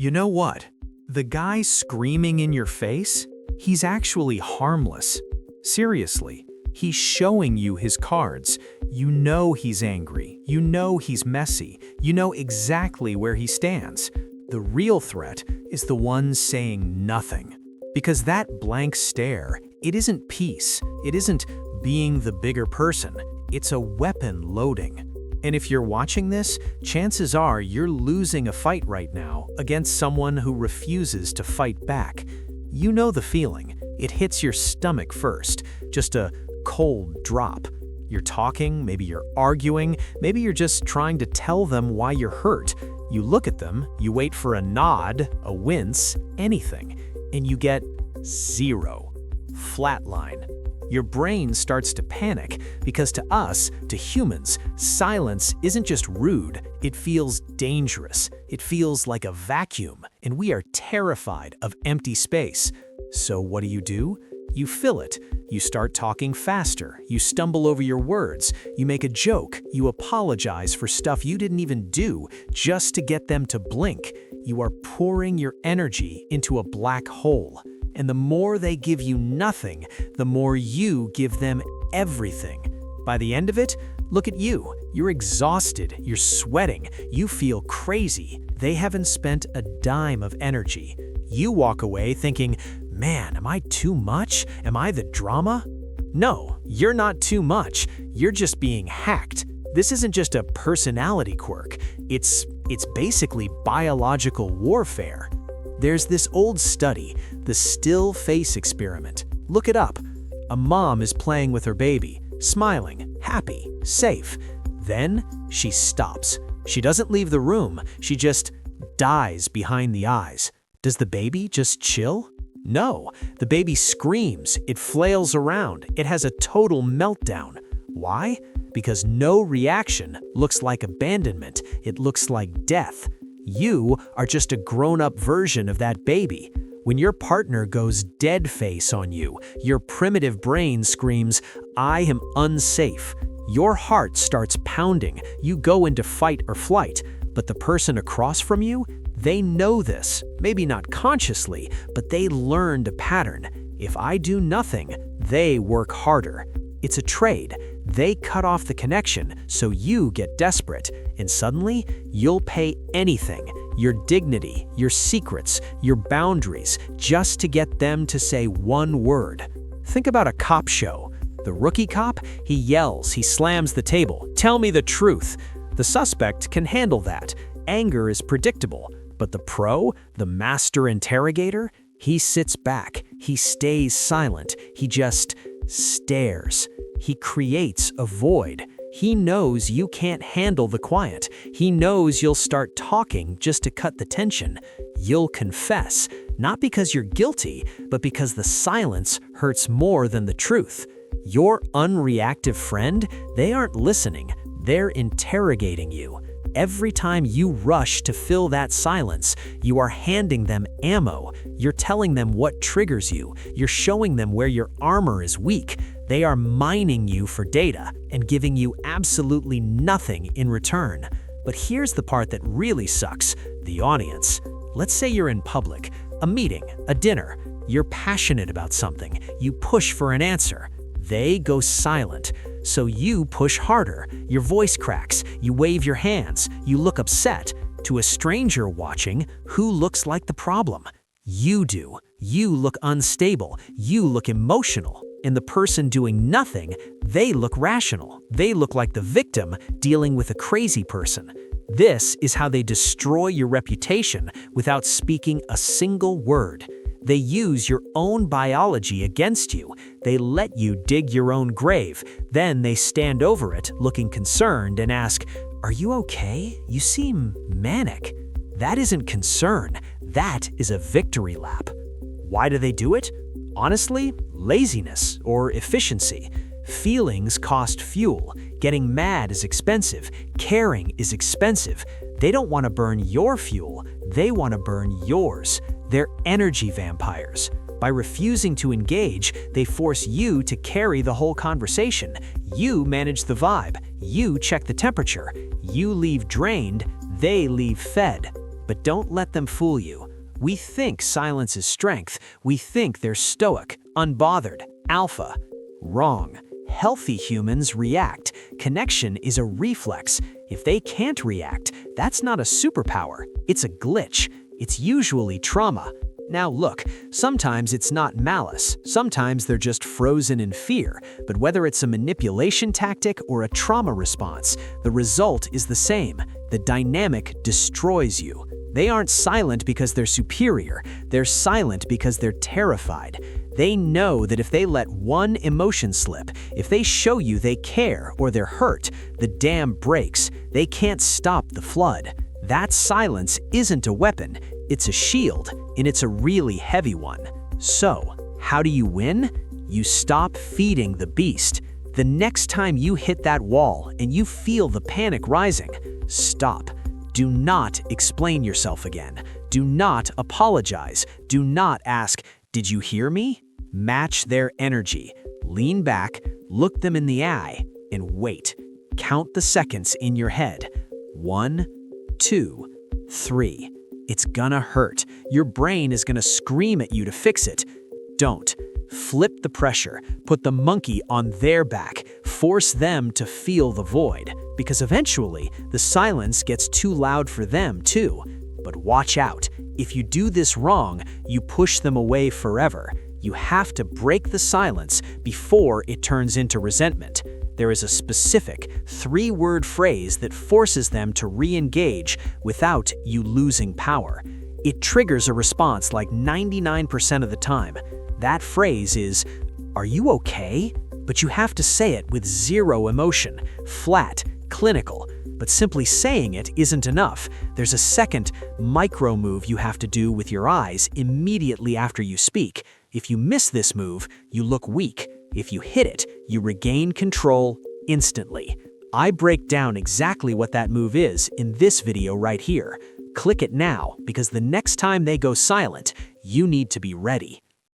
You know what? The guy screaming in your face, he's actually harmless. Seriously, he's showing you his cards. You know he's angry. You know he's messy. You know exactly where he stands. The real threat is the one saying nothing. Because that blank stare, it isn't peace. It isn't being the bigger person. It's a weapon loading. And if you're watching this, chances are you're losing a fight right now against someone who refuses to fight back. You know the feeling. It hits your stomach first, just a cold drop. You're talking, maybe you're arguing, maybe you're just trying to tell them why you're hurt. You look at them, you wait for a nod, a wince, anything, and you get zero. Flatline. Your brain starts to panic because to us, to humans, silence isn't just rude, it feels dangerous. It feels like a vacuum, and we are terrified of empty space. So what do? You fill it. You start talking faster. You stumble over your words. You make a joke. You apologize for stuff you didn't even do just to get them to blink. You are pouring your energy into a black hole. And the more they give you nothing, the more you give them everything. By the end of it, look at you. You're exhausted. You're sweating. You feel crazy. They haven't spent a dime of energy. You walk away thinking, man, am I too much? Am I the drama? No, you're not too much. You're just being hacked. This isn't just a personality quirk. It's basically biological warfare. There's this old study, the still face experiment. Look it up. A mom is playing with her baby, smiling, happy, safe. Then she stops. She doesn't leave the room. She just dies behind the eyes. Does the baby just chill? No, the baby screams, it flails around, it has a total meltdown. Why? Because no reaction looks like abandonment, it looks like death. You are just a grown-up version of that baby. When your partner goes dead face on you, your primitive brain screams, I am unsafe. Your heart starts pounding, you go into fight or flight, but the person across from you, they know this, maybe not consciously, but they learned a pattern. If I do nothing, they work harder. It's a trade. They cut off the connection, so you get desperate, and suddenly you'll pay anything, your dignity, your secrets, your boundaries, just to get them to say one word. Think about a cop show. The rookie cop, he yells, he slams the table, tell me the truth. The suspect can handle that. Anger is predictable. But the pro, the master interrogator, he sits back, he stays silent, he just stares. He creates a void. He knows you can't handle the quiet. He knows you'll start talking just to cut the tension. You'll confess, not because you're guilty, but because the silence hurts more than the truth. Your unreactive friend, they aren't listening, they're interrogating you. Every time you rush to fill that silence, you are handing them ammo. You're telling them what triggers you. You're showing them where your armor is weak. They are mining you for data and giving you absolutely nothing in return. But here's the part that really sucks, the audience. Let's say you're in public, a meeting, a dinner. You're passionate about something. You push for an answer. They go silent. So you push harder, your voice cracks, you wave your hands, you look upset. To a stranger watching, who looks like the problem? You do. You look unstable, you look emotional. And the person doing nothing, they look rational. They look like the victim dealing with a crazy person. This is how they destroy your reputation without speaking a single word. They use your own biology against you. They let you dig your own grave. Then they stand over it, looking concerned, and ask, are you okay? You seem manic. That isn't concern. That is a victory lap. Why do they do it? Honestly, laziness or efficiency. Feelings cost fuel. Getting mad is expensive. Caring is expensive. They don't want to burn your fuel. They want to burn yours. They're energy vampires. By refusing to engage, they force you to carry the whole conversation. You manage the vibe. You check the temperature. You leave drained. They leave fed. But don't let them fool you. We think silence is strength. We think they're stoic, unbothered, alpha. Wrong. Healthy humans react. Connection is a reflex. If they can't react, that's not a superpower. It's a glitch. It's usually trauma. Now look, sometimes it's not malice. Sometimes they're just frozen in fear. But whether it's a manipulation tactic or a trauma response, the result is the same. The dynamic destroys you. They aren't silent because they're superior. They're silent because they're terrified. They know that if they let one emotion slip, if they show you they care or they're hurt, the dam breaks. They can't stop the flood. That silence isn't a weapon. It's a shield, and it's a really heavy one. So, how do you win? You stop feeding the beast. The next time you hit that wall and you feel the panic rising, stop. Do not explain yourself again. Do not apologize. Do not ask, "Did you hear me?" Match their energy. Lean back, look them in the eye, and wait. Count the seconds in your head. 1, 2, 3. It's gonna hurt. Your brain is gonna scream at you to fix it. Don't. Flip the pressure. Put the monkey on their back. Force them to feel the void. Because eventually, the silence gets too loud for them too. But watch out. If you do this wrong, you push them away forever. You have to break the silence before it turns into resentment. There is a specific 3-word phrase that forces them to re-engage without you losing power. It triggers a response like 99% of the time. That phrase is, "Are you okay?" But you have to say it with zero emotion, flat, clinical. But simply saying it isn't enough. There's a second micro move you have to do with your eyes immediately after you speak. If you miss this move, you look weak. If you hit it, you regain control instantly. I break down exactly what that move is in this video right here. Click it now, because the next time they go silent, you need to be ready.